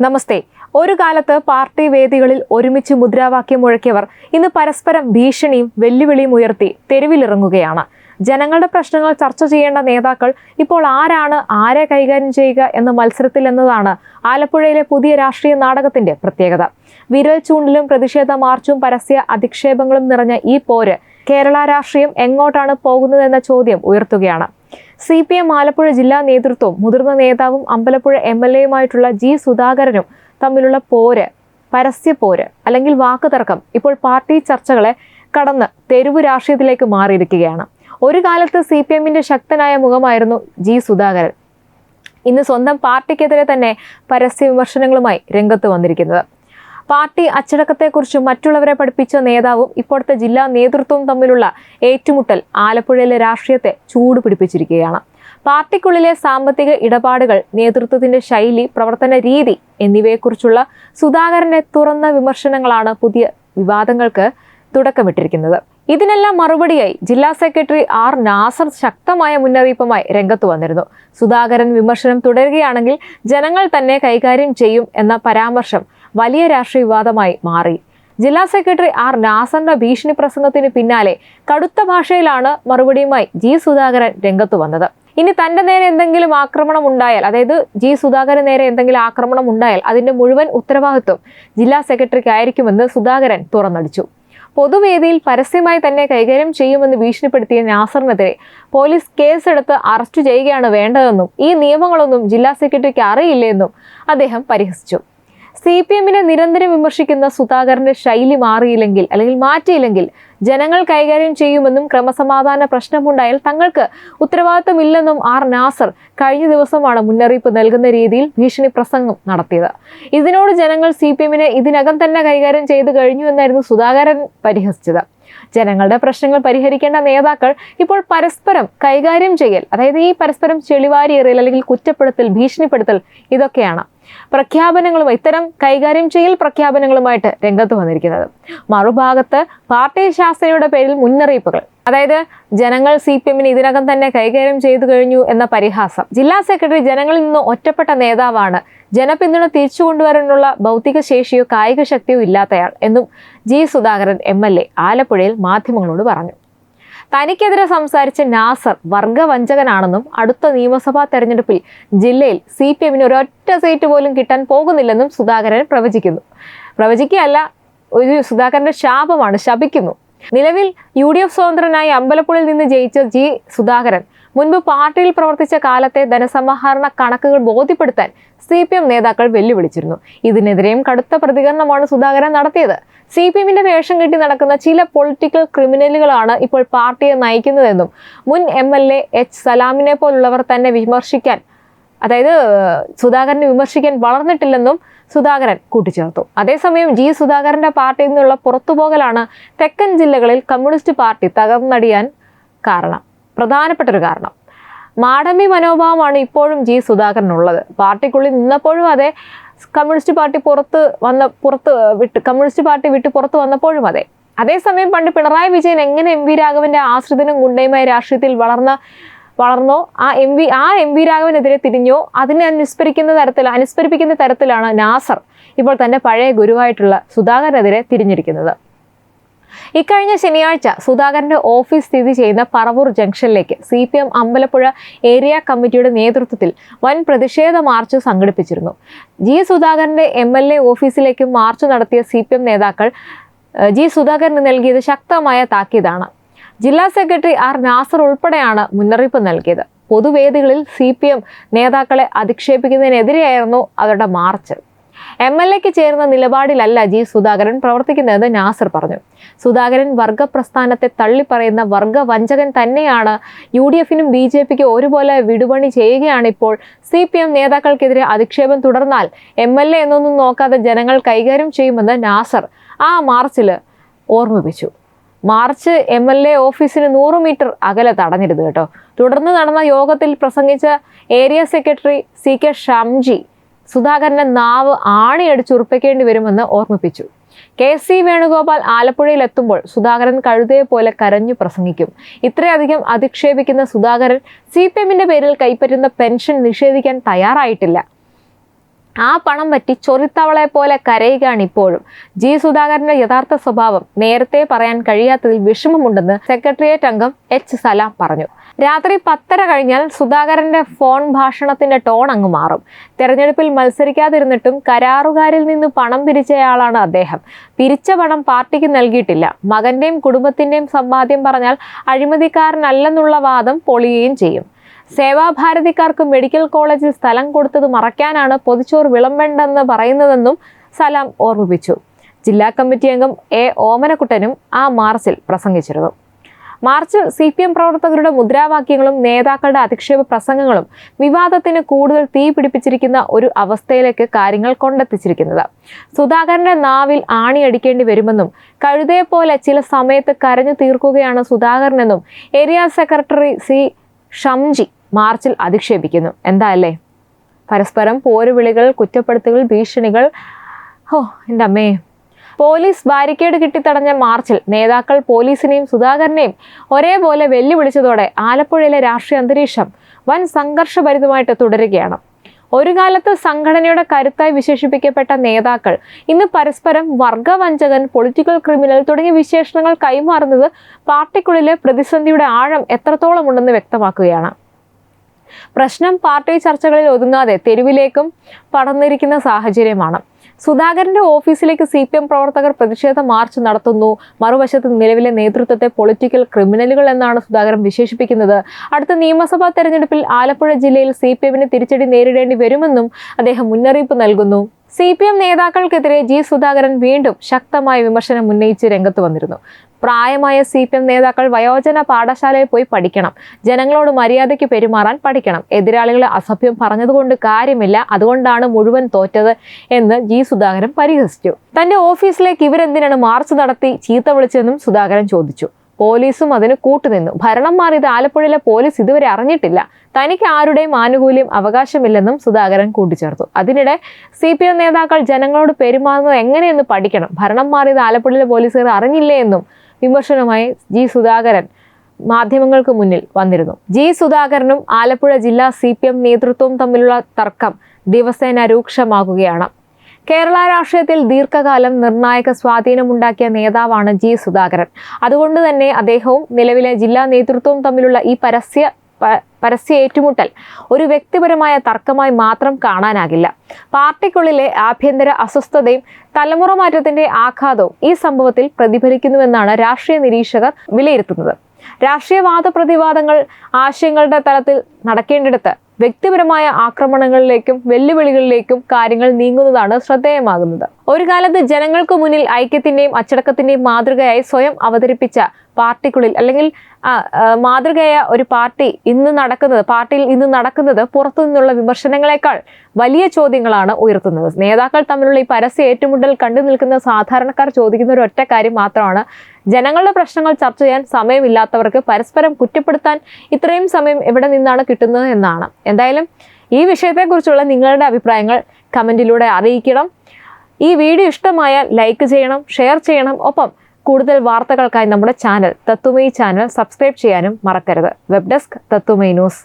നമസ്തേ. ഒരു കാലത്ത് പാർട്ടി വേദികളിൽ ഒരുമിച്ച് മുദ്രാവാക്യം മുഴക്കിയവർ ഇന്ന് പരസ്പരം ഭീഷണിയും വെല്ലുവിളിയും ഉയർത്തി തെരുവിലിറങ്ങുകയാണ്. ജനങ്ങളുടെ പ്രശ്നങ്ങൾ ചർച്ച ചെയ്യേണ്ട നേതാക്കൾ ഇപ്പോൾ ആരാണ് ആരെ കൈകാര്യം ചെയ്യുക എന്ന മത്സരത്തിൽ എന്നതാണ് ആലപ്പുഴയിലെ പുതിയ രാഷ്ട്രീയ നാടകത്തിന്റെ പ്രത്യേകത. വിരൽ ചൂണ്ടിലും പ്രതിഷേധ മാർച്ചും പരസ്യ അധിക്ഷേപങ്ങളും നിറഞ്ഞ ഈ പോര് കേരള രാഷ്ട്രീയം എങ്ങോട്ടാണ് പോകുന്നതെന്ന ചോദ്യം ഉയർത്തുകയാണ്. CPM ആലപ്പുഴ ജില്ലാ നേതൃത്വവും മുതിർന്ന നേതാവും അമ്പലപ്പുഴ MLA-യുമായിട്ടുള്ള G. സുധാകരനും തമ്മിലുള്ള പോര്, പരസ്യപ്പോര് അല്ലെങ്കിൽ വാക്കുതർക്കം ഇപ്പോൾ പാർട്ടി ചർച്ചകളെ കടന്ന് തെരുവു രാഷ്ട്രീയത്തിലേക്ക് മാറിയിരിക്കുകയാണ്. ഒരു കാലത്ത് CPM-ന്റെ ശക്തനായ മുഖമായിരുന്നു G. സുധാകരൻ. ഇന്ന് സ്വന്തം പാർട്ടിക്കെതിരെ തന്നെ പരസ്യ വിമർശനങ്ങളുമായി രംഗത്ത് വന്നിരിക്കുന്നത്. പാർട്ടി അച്ചടക്കത്തെക്കുറിച്ചും മറ്റുള്ളവരെ പഠിപ്പിച്ച നേതാവും ഇപ്പോഴത്തെ ജില്ലാ നേതൃത്വവും തമ്മിലുള്ള ഏറ്റുമുട്ടൽ ആലപ്പുഴയിലെ രാഷ്ട്രീയത്തെ ചൂടുപിടിപ്പിച്ചിരിക്കുകയാണ്. പാർട്ടിക്കുള്ളിലെ സാമ്പത്തിക ഇടപാടുകൾ, നേതൃത്വത്തിന്റെ ശൈലി, പ്രവർത്തന രീതി എന്നിവയെക്കുറിച്ചുള്ള സുധാകരന്റെ തുറന്ന വിമർശനങ്ങളാണ് പുതിയ വിവാദങ്ങൾക്ക് തുടക്കമിട്ടിരിക്കുന്നത്. ഇതിനെല്ലാം മറുപടിയായി ജില്ലാ സെക്രട്ടറി R. നാസർ ശക്തമായ മുന്നറിയിപ്പുമായി രംഗത്ത് വന്നിരുന്നു. സുധാകരൻ വിമർശനം തുടരുകയാണെങ്കിൽ ജനങ്ങൾ തന്നെ കൈകാര്യം ചെയ്യും എന്ന പരാമർശം വലിയ രാഷ്ട്രീയ വിവാദമായി മാറി. ജില്ലാ സെക്രട്ടറി R. നാസറിന്റെ ഭീഷണി പ്രസംഗത്തിന് പിന്നാലെ കടുത്ത ഭാഷയിലാണ് മറുപടിയുമായി G. സുധാകരൻ രംഗത്ത് വന്നത്. ഇനി തന്റെ നേരെ എന്തെങ്കിലും ആക്രമണം ഉണ്ടായാൽ, അതായത് G. സുധാകരൻ നേരെ എന്തെങ്കിലും ആക്രമണം ഉണ്ടായാൽ അതിന്റെ മുഴുവൻ ഉത്തരവാദിത്വം ജില്ലാ സെക്രട്ടറിക്കായിരിക്കുമെന്ന് സുധാകരൻ തുറന്നടിച്ചു. പൊതുവേദിയിൽ പരസ്യമായി തന്നെ കൈകാര്യം ചെയ്യുമെന്ന് ഭീഷണിപ്പെടുത്തിയ നാസറിനെതിരെ പോലീസ് കേസെടുത്ത് അറസ്റ്റ് ചെയ്യുകയാണ് വേണ്ടതെന്നും ഈ നിയമങ്ങളൊന്നും ജില്ലാ സെക്രട്ടറിക്ക് അറിയില്ലെന്നും അദ്ദേഹം പരിഹസിച്ചു. CPM-നെ നിരന്തരം വിമർശിക്കുന്ന സുധാകരന്റെ ശൈലി മാറിയില്ലെങ്കിൽ അല്ലെങ്കിൽ മാറ്റിയില്ലെങ്കിൽ ജനങ്ങൾ കൈകാര്യം ചെയ്യുമെന്നും ക്രമസമാധാന പ്രശ്നമുണ്ടായാൽ തങ്ങൾക്ക് ഉത്തരവാദിത്തമില്ലെന്നും R. നാസർ കഴിഞ്ഞ ദിവസമാണ് മുന്നറിയിപ്പ് നൽകുന്ന രീതിയിൽ ഭീഷണി പ്രസംഗം നടത്തിയത്. ഇതിനോട് ജനങ്ങൾ CPM-നെ ഇതിനകം തന്നെ കൈകാര്യം ചെയ്തു കഴിഞ്ഞു എന്നായിരുന്നു സുധാകരൻ പരിഹസിച്ചത്. ജനങ്ങളുടെ പ്രശ്നങ്ങൾ പരിഹരിക്കേണ്ട നേതാക്കൾ ഇപ്പോൾ പരസ്പരം കൈകാര്യം ചെയ്യൽ, അതായത് ഈ പരസ്പരം ചെളിവാരി എറിയൽ അല്ലെങ്കിൽ കുറ്റപ്പെടുത്തൽ, ഭീഷണിപ്പെടുത്തൽ, ഇതൊക്കെയാണ് പ്രഖ്യാപനങ്ങളും ഇത്തരം കൈകാര്യം ചെയ്യൽ പ്രഖ്യാപനങ്ങളുമായിട്ട് രംഗത്ത് വന്നിരിക്കുന്നത്. മറുഭാഗത്ത് പാർട്ടി ശാസ്ത്രയുടെ പേരിൽ മുന്നറിയിപ്പുകൾ, അതായത് ജനങ്ങൾ CPM-നെ ഇതിനകം തന്നെ കൈകാര്യം ചെയ്തു കഴിഞ്ഞു എന്ന പരിഹാസം. ജില്ലാ സെക്രട്ടറി ജനങ്ങളിൽ നിന്ന് ഒറ്റപ്പെട്ട നേതാവാണ്, ജനപിന്തുണ തിരിച്ചു കൊണ്ടുവരാനുള്ള ഭൗതിക ശേഷിയോ കായിക ശക്തിയോ ഇല്ലാത്തയാൾ എന്നും G. സുധാകരൻ MLA ആലപ്പുഴയിൽ മാധ്യമങ്ങളോട് പറഞ്ഞു. തനിക്കെതിരെ സംസാരിച്ച നാസർ വർഗവഞ്ചകനാണെന്നും അടുത്ത നിയമസഭാ തെരഞ്ഞെടുപ്പിൽ ജില്ലയിൽ CPM-ന് ഒരൊറ്റ സീറ്റ് പോലും കിട്ടാൻ പോകുന്നില്ലെന്നും സുധാകരൻ പ്രവചിക്കുകയല്ല, ഒരു സുധാകരന്റെ ശാപമാണ്, ശപിക്കുന്നു. നിലവിൽ UDF സ്വതന്ത്രനായി അമ്പലപ്പുഴയിൽ നിന്ന് ജയിച്ച G. സുധാകരൻ മുൻപ് പാർട്ടിയിൽ പ്രവർത്തിച്ച കാലത്തെ ധനസമാഹരണ കണക്കുകൾ ബോധ്യപ്പെടുത്താൻ CPM നേതാക്കൾ വെല്ലുവിളിച്ചിരുന്നു. ഇതിനെതിരെയും കടുത്ത പ്രതികരണമാണ് സുധാകരൻ നടത്തിയത്. CPM-ന്റെ വേഷം കെട്ടി നടക്കുന്ന ചില പൊളിറ്റിക്കൽ ക്രിമിനലുകളാണ് ഇപ്പോൾ പാർട്ടിയെ നയിക്കുന്നതെന്നും മുൻ MLA H. സലാമിനെ പോലുള്ളവർ തന്നെ വിമർശിക്കാൻ, അതായത് സുധാകരനെ വിമർശിക്കാൻ വളർന്നിട്ടില്ലെന്നും സുധാകരൻ കൂട്ടിച്ചേർത്തു. അതേസമയം G. സുധാകരന്റെ പാർട്ടിയിൽ നിന്നുള്ള പുറത്തുപോകലാണ് തെക്കൻ ജില്ലകളിൽ കമ്മ്യൂണിസ്റ്റ് പാർട്ടി തകർന്നടിയാൻ പ്രധാനപ്പെട്ടൊരു കാരണം. മാടമ്പി മനോഭാവമാണ് ഇപ്പോഴും G. സുധാകരനുള്ളത്. പാർട്ടിക്കുള്ളിൽ നിന്നപ്പോഴും അതെ, കമ്മ്യൂണിസ്റ്റ് പാർട്ടി വിട്ട് പുറത്തു വന്നപ്പോഴും അതെ. അതേസമയം പണ്ട് പിണറായി വിജയൻ എങ്ങനെ MV രാഘവന്റെ ആശ്രിതനും ഗുണ്ടയുമായ രാഷ്ട്രീയത്തിൽ വളർന്നോ ആ MV രാഘവനെതിരെ തിരിഞ്ഞോ അതിനെ അനുസ്മരിപ്പിക്കുന്ന തരത്തിലാണ് നാസർ ഇപ്പോൾ തന്റെ പഴയ ഗുരുവായിട്ടുള്ള സുധാകരനെതിരെ തിരിഞ്ഞിരിക്കുന്നത്. ഇക്കഴിഞ്ഞ ശനിയാഴ്ച സുധാകരന്റെ ഓഫീസ് സ്ഥിതി ചെയ്യുന്ന പറവൂർ ജംഗ്ഷനിലേക്ക് CPM അമ്പലപ്പുഴ ഏരിയ കമ്മിറ്റിയുടെ നേതൃത്വത്തിൽ വൻ പ്രതിഷേധ മാർച്ച് സംഘടിപ്പിച്ചിരുന്നു. G. സുധാകരന്റെ MLA ഓഫീസിലേക്ക് മാർച്ച് നടത്തിയ CPM നേതാക്കൾ G. സുധാകരന് നൽകിയത് ശക്തമായ താക്കീതാണ്. ജില്ലാ സെക്രട്ടറി R. നാസർ ഉൾപ്പെടെയാണ് മുന്നറിയിപ്പ് നൽകിയത്. പൊതുവേദികളിൽ CPM നേതാക്കളെ അധിക്ഷേപിക്കുന്നതിനെതിരെയായിരുന്നു അവരുടെ മാർച്ച്. MLA-ക്ക് ചേർന്ന നിലപാടിലല്ല G. സുധാകരൻ പ്രവർത്തിക്കുന്നതെന്ന് നാസർ പറഞ്ഞു. സുധാകരൻ വർഗപ്രസ്ഥാനത്തെ തള്ളിപ്പറയുന്ന വർഗവഞ്ചകൻ തന്നെയാണ്. UDF-നും BJP-ക്കും ഒരുപോലെ വിടുപണി ചെയ്യുകയാണ് ഇപ്പോൾ. CPM നേതാക്കൾക്കെതിരെ അധിക്ഷേപം തുടർന്നാൽ MLA എന്നൊന്നും നോക്കാതെ ജനങ്ങൾ കൈകാര്യം ചെയ്യുമെന്ന് നാസർ ആ മാർച്ചിൽ ഓർമ്മിപ്പിച്ചു. മാർച്ച് MLA ഓഫീസിന് 100 മീറ്റർ അകലെ തടഞ്ഞിരുന്നു കേട്ടോ. തുടർന്ന് നടന്ന യോഗത്തിൽ പ്രസംഗിച്ച ഏരിയ സെക്രട്ടറി CK ഷംജി സുധാകരന്റെ നാവ് ആണിയടിച്ചുറപ്പിക്കേണ്ടി വരുമെന്ന് ഓർമ്മിപ്പിച്ചു. KC വേണുഗോപാൽ ആലപ്പുഴയിൽ എത്തുമ്പോൾ സുധാകരൻ കഴുതയെ പോലെ കരഞ്ഞു പ്രസംഗിക്കും. ഇത്രയധികം അധിക്ഷേപിക്കുന്ന സുധാകരൻ CPM-ന്റെ പേരിൽ കൈപ്പറ്റുന്ന പെൻഷൻ നിഷേധിക്കാൻ തയ്യാറായിട്ടില്ല. ആ പണം പറ്റി ചൊറിത്തവളെ പോലെ കരയുകയാണ് ഇപ്പോഴും. ജി സുധാകരന്റെ യഥാർത്ഥ സ്വഭാവം നേരത്തെ പറയാൻ കഴിയാത്തതിൽ വിഷമമുണ്ടെന്ന് സെക്രട്ടേറിയറ്റ് അംഗം എച്ച് സലാം പറഞ്ഞു. രാത്രി 10:30 കഴിഞ്ഞാൽ സുധാകരന്റെ ഫോൺ ഭാഷണത്തിന്റെ ടോൺ അങ്ങ് മാറും. തെരഞ്ഞെടുപ്പിൽ മത്സരിക്കാതിരുന്നിട്ടും കരാറുകാരിൽ നിന്ന് പണം പിരിച്ചയാളാണ് അദ്ദേഹം. പിരിച്ച പണം പാർട്ടിക്ക് നൽകിയിട്ടില്ല. മകന്റെയും കുടുംബത്തിന്റെയും സമ്പാദ്യം പറഞ്ഞാൽ അഴിമതിക്കാരനല്ലെന്നുള്ള വാദം പൊളിയുകയും ചെയ്യും. സേവാഭാരതിക്കാർക്ക് മെഡിക്കൽ കോളേജിൽ സ്ഥലം കൊടുത്തത് മറയ്ക്കാനാണ് പൊതിച്ചോറ് വിളമ്പേണ്ടെന്ന് പറയുന്നതെന്നും സലാം ഓർമ്മിപ്പിച്ചു. ജില്ലാ കമ്മിറ്റി അംഗം എ ഓമനക്കുട്ടനും ആ മാർച്ചിൽ പ്രസംഗിച്ചിരുന്നു. മാർച്ചിൽ CPM പ്രവർത്തകരുടെ മുദ്രാവാക്യങ്ങളും നേതാക്കളുടെ അധിക്ഷേപ പ്രസംഗങ്ങളും വിവാദത്തിന് കൂടുതൽ തീ പിടിപ്പിച്ചിരിക്കുന്ന ഒരു അവസ്ഥയിലേക്ക് കാര്യങ്ങൾ കൊണ്ടെത്തിച്ചിരിക്കുന്നത്. സുധാകരന്റെ നാവിൽ ആണിയടിക്കേണ്ടി വരുമെന്നും കഴുതയെപ്പോലെ ചില സമയത്ത് കരഞ്ഞു തീർക്കുകയാണ് സുധാകരനെന്നും ഏരിയ സെക്രട്ടറി സി ഷംജി മാർച്ചിൽ അധിക്ഷേപിക്കുന്നു. എന്താല്ലേ, പരസ്പരം പോരുവിളികൾ, കുറ്റപ്പെടുത്തലുകൾ, ഭീഷണികൾ. എൻ്റെ അമ്മേ. പോലീസ് ബാരിക്കേഡ് കിട്ടിത്തടഞ്ഞ മാർച്ചിൽ നേതാക്കൾ പോലീസിനെയും സുധാകരനെയും ഒരേപോലെ വെല്ലുവിളിച്ചതോടെ ആലപ്പുഴയിലെ രാഷ്ട്രീയ അന്തരീക്ഷം വൻ സംഘർഷഭരിതമായിട്ട് തുടരുകയാണ്. ഒരു കാലത്ത് സംഘടനയുടെ കരുത്തായി വിശേഷിപ്പിക്കപ്പെട്ട നേതാക്കൾ ഇന്ന് പരസ്പരം വർഗവഞ്ചകൻ, പൊളിറ്റിക്കൽ ക്രിമിനൽ തുടങ്ങിയ വിശേഷണങ്ങൾ കൈമാറുന്നത് പാർട്ടിക്കുള്ളിലെ പ്രതിസന്ധിയുടെ ആഴം എത്രത്തോളം ഉണ്ടെന്ന് വ്യക്തമാക്കുകയാണ്. പ്രശ്നം പാർട്ടി ചർച്ചകളിൽ ഒതുങ്ങാതെ തെരുവിലേക്കും പടർന്നിരിക്കുന്ന സാഹചര്യമാണ്. സുധാകരന്റെ ഓഫീസിലേക്ക് CPM പ്രവർത്തകർ പ്രതിഷേധ മാർച്ച് നടത്തുന്നു. മറുവശത്ത് നിലവിലെ നേതൃത്വത്തെ പൊളിറ്റിക്കൽ ക്രിമിനലുകൾ എന്നാണ് സുധാകരൻ വിശേഷിപ്പിക്കുന്നത്. അടുത്ത നിയമസഭാ തെരഞ്ഞെടുപ്പിൽ ആലപ്പുഴ ജില്ലയിൽ CPMന് തിരിച്ചടി നേരിടേണ്ടി വരുമെന്നും അദ്ദേഹം മുന്നറിയിപ്പ് നൽകുന്നു. CPM നേതാക്കൾക്കെതിരെ ജി സുധാകരൻ വീണ്ടും ശക്തമായ വിമർശനം ഉന്നയിച്ച് രംഗത്ത് വന്നിരുന്നു. പ്രായമായ CPM നേതാക്കൾ വയോജന പാഠശാലയിൽ പോയി പഠിക്കണം, ജനങ്ങളോട് മര്യാദയ്ക്ക് പെരുമാറാൻ പഠിക്കണം, എതിരാളികളെ അസഭ്യം പറഞ്ഞതുകൊണ്ട് കാര്യമില്ല, അതുകൊണ്ടാണ് മുഴുവൻ തോറ്റത് എന്ന് ജി സുധാകരൻ പരിഹസിച്ചു. തന്റെ ഓഫീസിലേക്ക് ഇവരെന്തിനാണ് മാർച്ച് നടത്തി ചീത്ത വിളിച്ചതെന്നും സുധാകരൻ ചോദിച്ചു. പോലീസും അതിന് കൂട്ടുനിന്നു. ഭരണം മാറിയത് ആലപ്പുഴയിലെ പോലീസ് ഇതുവരെ അറിഞ്ഞിട്ടില്ല. തനിക്ക് ആരുടെയും ആനുകൂല്യം അവകാശമില്ലെന്നും സുധാകരൻ കൂട്ടിച്ചേർത്തു. അതിനിടെ CPM നേതാക്കൾ ജനങ്ങളോട് പെരുമാറുന്നത് എങ്ങനെയെന്ന് പഠിക്കണം, ഭരണം മാറിയത് ആലപ്പുഴയിലെ പോലീസുകാർ അറിഞ്ഞില്ലേ എന്നും വിമർശനവുമായി ജി സുധാകരൻ മാധ്യമങ്ങൾക്ക് മുന്നിൽ വന്നിരുന്നു. ജി സുധാകരനും ആലപ്പുഴ ജില്ലാ CPM നേതൃത്വവും തമ്മിലുള്ള തർക്കം ദിവസേന രൂക്ഷമാകുകയാണ്. കേരള രാഷ്ട്രീയത്തിൽ ദീർഘകാലം നിർണായക സ്വാധീനമുണ്ടാക്കിയ നേതാവാണ് ജി സുധാകരൻ. അതുകൊണ്ട് തന്നെ അദ്ദേഹവും നിലവിലെ ജില്ലാ നേതൃത്വവും തമ്മിലുള്ള ഈ പരസ്യ ഏറ്റുമുട്ടൽ ഒരു വ്യക്തിപരമായ തർക്കമായി മാത്രം കാണാനാകില്ല. പാർട്ടിക്കുള്ളിലെ ആഭ്യന്തര അസ്വസ്ഥതയും തലമുറ മാറ്റത്തിന്റെ ആഘാതവും ഈ സംഭവത്തിൽ പ്രതിഫലിക്കുന്നുവെന്നാണ് രാഷ്ട്രീയ നിരീക്ഷകർ വിലയിരുത്തുന്നത്. രാഷ്ട്രീയ വാദപ്രതിവാദങ്ങൾ ആശയങ്ങളുടെ തലത്തിൽ നടക്കേണ്ടിടത്ത് വ്യക്തിപരമായ ആക്രമണങ്ങളിലേക്കും വെല്ലുവിളികളിലേക്കും കാര്യങ്ങൾ നീങ്ങുന്നതാണ് ശ്രദ്ധേയമാകുന്നത്. ഒരു കാലത്ത് ജനങ്ങൾക്ക് മുന്നിൽ ഐക്യത്തിന്റെയും അച്ചടക്കത്തിന്റെയും മാതൃകയായി സ്വയം അവതരിപ്പിച്ച പാർട്ടിക്കുള്ളിൽ അല്ലെങ്കിൽ മാതൃകയായ ഒരു പാർട്ടിയിൽ ഇന്ന് നടക്കുന്നത് പുറത്തു നിന്നുള്ള വിമർശനങ്ങളെക്കാൾ വലിയ ചോദ്യങ്ങളാണ് ഉയർത്തുന്നത്. നേതാക്കൾ തമ്മിലുള്ള ഈ പരസ്യ ഏറ്റുമുട്ടൽ കണ്ടു നിൽക്കുന്ന സാധാരണക്കാർ ചോദിക്കുന്ന ഒരു ഒറ്റ കാര്യം മാത്രമാണ്: ജനങ്ങളുടെ പ്രശ്നങ്ങൾ ചർച്ച ചെയ്യാൻ സമയമില്ലാത്തവർക്ക് പരസ്പരം കുറ്റപ്പെടുത്താൻ ഇത്രയും സമയം എവിടെ നിന്നാണ് കിട്ടുന്നത് എന്നാണ്. എന്തായാലും ഈ വിഷയത്തെക്കുറിച്ചുള്ള നിങ്ങളുടെ അഭിപ്രായങ്ങൾ കമൻറ്റിലൂടെ അറിയിക്കണം. ഈ വീഡിയോ ഇഷ്ടമായാൽ ലൈക്ക് ചെയ്യണം, ഷെയർ ചെയ്യണം. ഒപ്പം കൂടുതൽ വാർത്തകൾക്കായി നമ്മുടെ ചാനൽ തത്വമയി ചാനൽ സബ്സ്ക്രൈബ് ചെയ്യാനും മറക്കരുത്. Web desk Tatwamayi news.